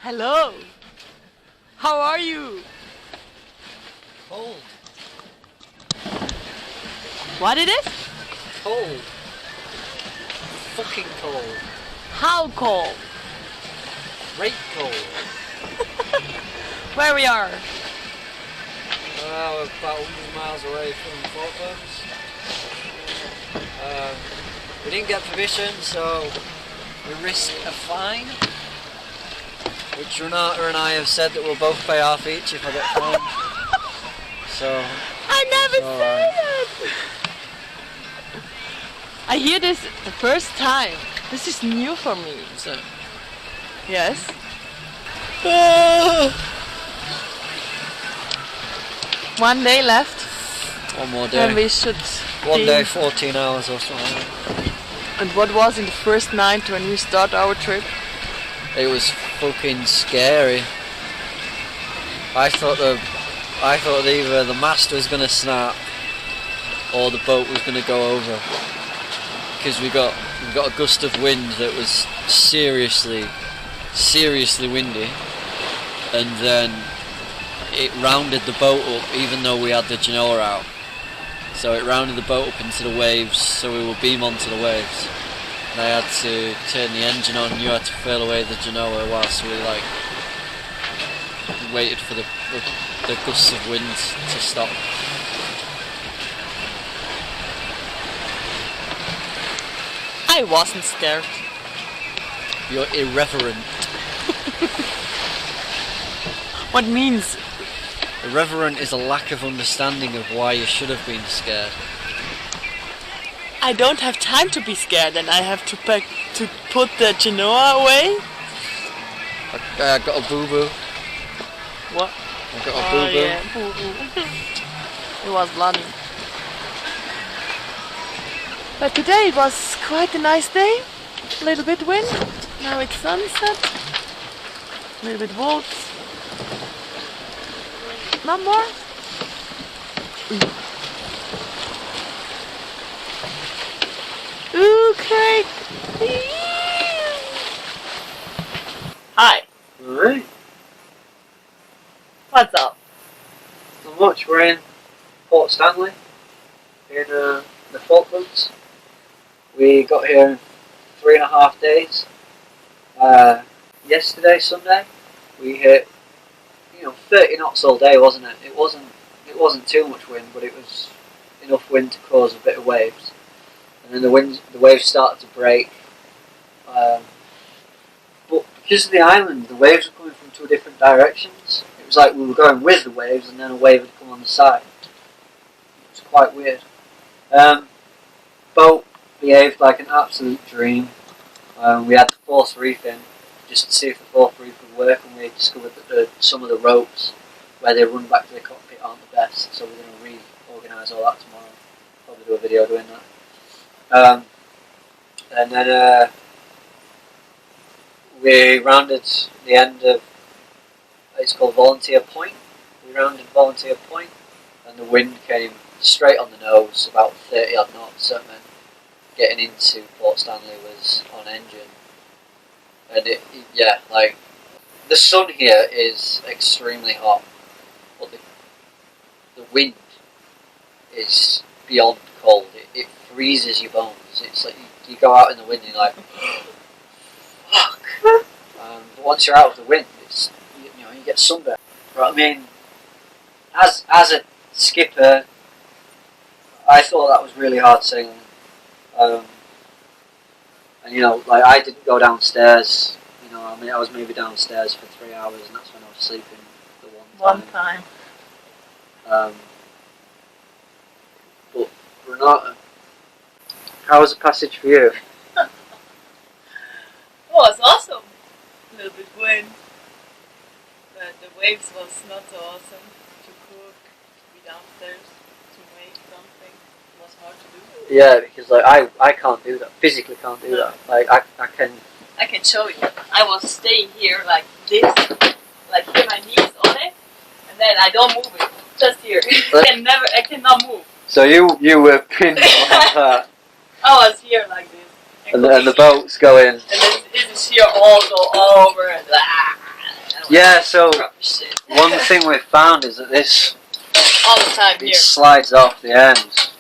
Hello. How are you? Cold. What it is? Cold. Fucking cold. How cold? Great cold. Where we are? We're about 100 miles away from Falklands. We didn't get permission, so we risk a fine, which Renata and I have said that we'll both pay half each if I get fined. So I never said it. I hear this the first time. This is new for me. Is it? Yes. One day left. One more day. Then we should. One day, 14 hours or something. And what was in the first night when we start our trip? It was fucking scary. I thought either the mast was gonna snap or the boat was gonna go over, because we got a gust of wind that was seriously windy, and then it rounded the boat up even though we had the genoa out. So it rounded the boat up into the waves, so we will beam onto the waves. And I had to turn the engine on, you had to furl away the genoa whilst we waited for the gusts of wind to stop. I wasn't scared. You're irreverent. What means? Irreverent is a lack of understanding of why you should have been scared. I don't have time to be scared, and I have to put the genoa away. I got a boo-boo. What? I got a boo-boo. Yeah, boo-boo. It was bloody. But today it was quite a nice day. A little bit wind. Now it's sunset. A little bit wolves. Not more. Okay. Hi. Alright. What's up? Not much. We're in Port Stanley in the Falklands. We got here in 3.5 days. Yesterday, Sunday, we hit 30 knots all day, wasn't it? It wasn't too much wind, but it was enough wind to cause a bit of waves. And then the waves started to break. But because of the island, the waves were coming from 2 different directions. It was like we were going with the waves, and then a wave had come on the side. It was quite weird. Boat behaved like an absolute dream. We had to force reef in just to see if the fourth reef would work, and we discovered that some of the ropes where they run back to the cockpit aren't the best, so we're going to reorganise all that tomorrow. Probably do a video doing that. And then we rounded the end of, it's called Volunteer Point. We rounded Volunteer Point, and the wind came straight on the nose, about 30 odd knots, so it meant getting into Port Stanley was on engine. And the sun here is extremely hot, but the wind is beyond cold. It freezes your bones. It's like you go out in the wind and you're like, fuck. But once you're out of the wind, it's you get sunburned. But I mean, as a skipper, I thought that was really hard sailing. And I didn't go downstairs. I was maybe downstairs for 3 hours, and that's when I was sleeping the one time. But Renata, how was the passage for you? It was awesome. A little bit wind, but the waves was not so awesome. To cook, to be downstairs, to make something, it was hard to do. Yeah, because I can't do that. Physically can't do that. I can show you. I was staying here like this, like here my knees on it, and then I don't move it. Just here. I cannot move. So you were pinned like that. I was here like this. And the boat's going. And then this is here all go over and Yeah, so one thing we've found is that this all the time it here. slides off the ends.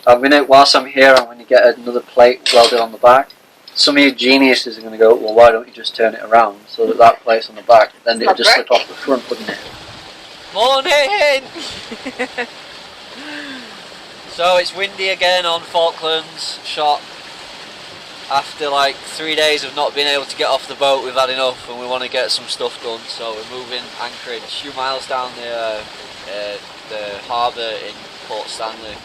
Whilst I'm here, I'm going to get another plate welded on the back. Some of you geniuses are going to go, well, why don't you just turn it around so that that plate's on the back, then it'll just slip off the front, wouldn't it? Morning! So it's windy again on Falklands shot. After like 3 days of not being able to get off the boat, we've had enough and we want to get some stuff done. So we're moving anchorage a few miles down the harbour in Port Stanley.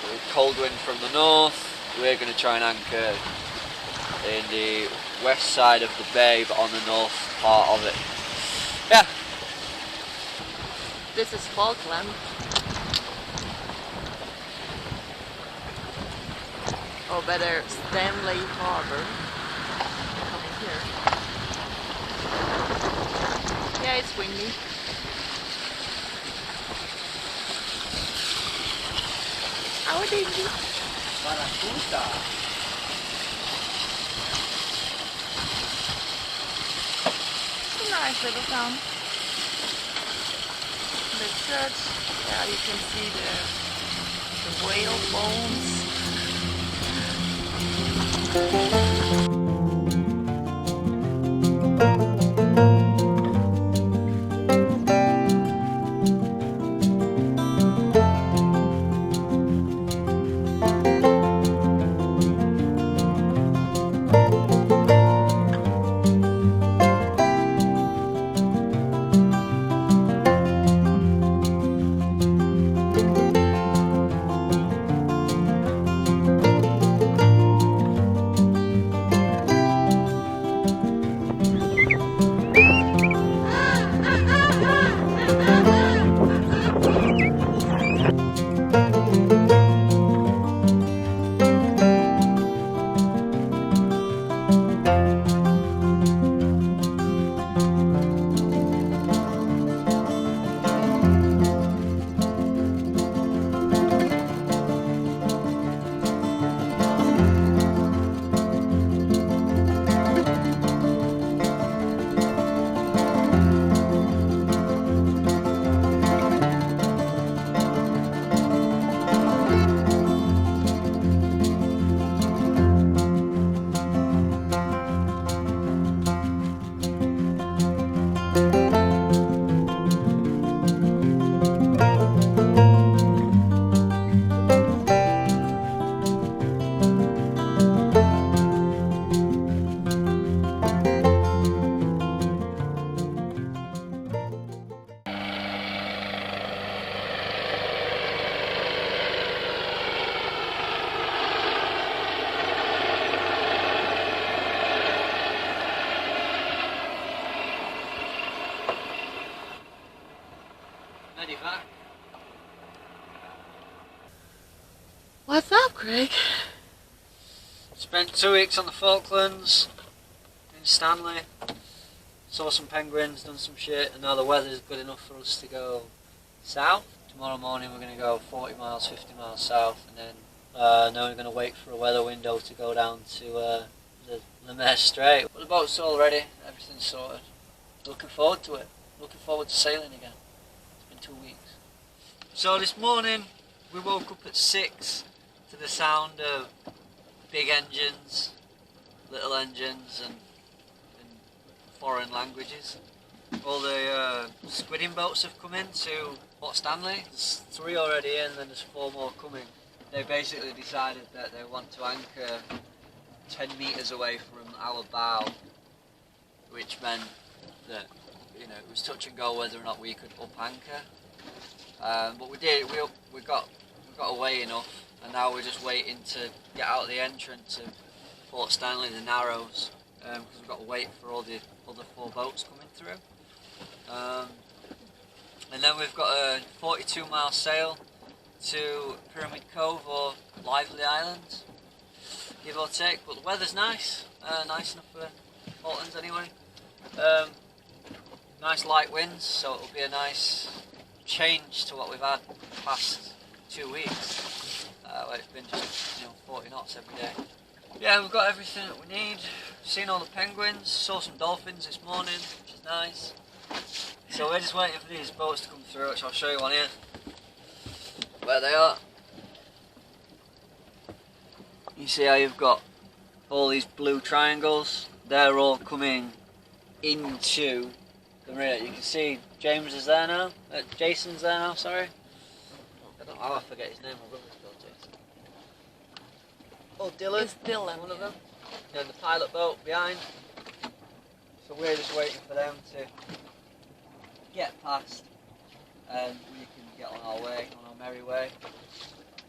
With cold wind from the north, we're going to try and anchor in the west side of the bay, but on the north part of it. Yeah. This is Falkland. Or better, Stanley Harbor. Coming here. Yeah, it's windy. How did you? It's a nice little town. The church, yeah, you can see the whale bones. What's up, Craig? Spent 2 weeks on the Falklands, in Stanley, saw some penguins, done some shit, and now the weather's good enough for us to go south. Tomorrow morning we're going to go 40 miles, 50 miles south, and then we're going to wait for a weather window to go down to the Le Maire Strait. But the boat's all ready, everything's sorted. Looking forward to it. Looking forward to sailing again. It's been 2 weeks. So this morning we woke up at 6 to the sound of big engines, little engines, and foreign languages. All the squidding boats have come in to Port Stanley. There's 3 already in, and there's 4 more coming. They basically decided that they want to anchor 10 metres away from our bow, which meant that it was touch and go whether or not we could up anchor. But we did. We got away enough, and now we're just waiting to get out of the entrance of Port Stanley, the Narrows, because we've got to wait for all the other 4 boats coming through. And then we've got a 42-mile sail to Pyramid Cove or Lively Island, give or take. But the weather's nice, nice enough for Falklands anyway. Nice light winds, so it'll be a nice change to what we've had the past 2 weeks, where it's been just 40 knots every day. Yeah, we've got everything that we need. Seen all the penguins, saw some dolphins this morning, which is nice. So we're just waiting for these boats to come through, which I'll show you one here. Where they are. You see how you've got all these blue triangles? They're all coming into the marina. You can see James is there now. Jason's there now, sorry. I forget his name, my brother's called Jason. Oh, Dylan. It's Dylan. One of them. And the pilot boat behind. So we're just waiting for them to get past and we can get on our way, on our merry way.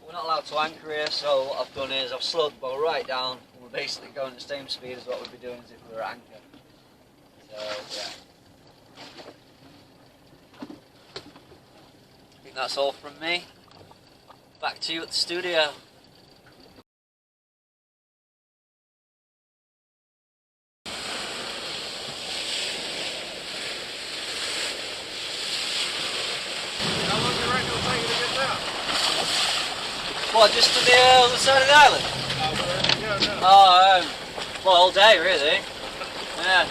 We're not allowed to anchor here, so what I've done is I've slowed the boat right down and we're basically going at the same speed as what we'd be doing as if we were at anchor. So yeah. I think that's all from me. Back to you at the studio. What, just to the other side of the island? Well, all day really. Yeah.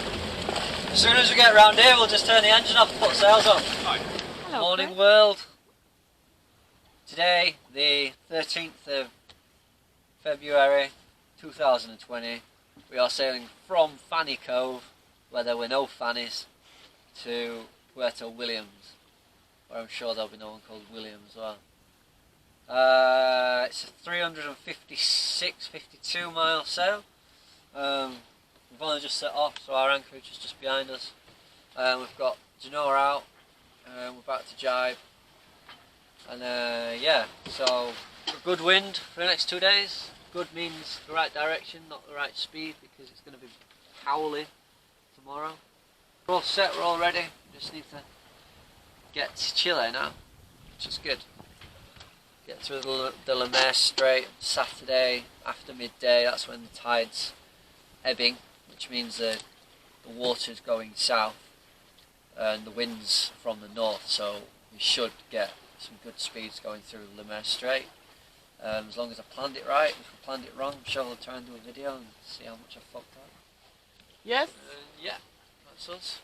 As soon as we get round here, we'll just turn the engine off and put sails on. Hello, Morning Chris. world. Today, the 13th of February 2020, we are sailing from Fanny Cove, where there were no fannies, to Puerto Williams, where I'm sure there'll be no one called William as well. It's a 352 mile sail. We've only just set off, so our anchorage is just behind us. We've got Genoa out, we're about to jibe. And yeah, so a good wind for the next 2 days. Good means the right direction, not the right speed, because it's going to be howling tomorrow. We're all set, we're all ready. We just need to get to Chile now, which is good. Get through the Le Maire Strait Saturday after midday. That's when the tide's ebbing, which means the water's going south and the wind's from the north, so we should get some good speeds going through Le Maire Strait. As long as I planned it right. If I planned it wrong, I'm sure I'll try and do a video and see how much I fucked up. Yes. Yeah, that's us.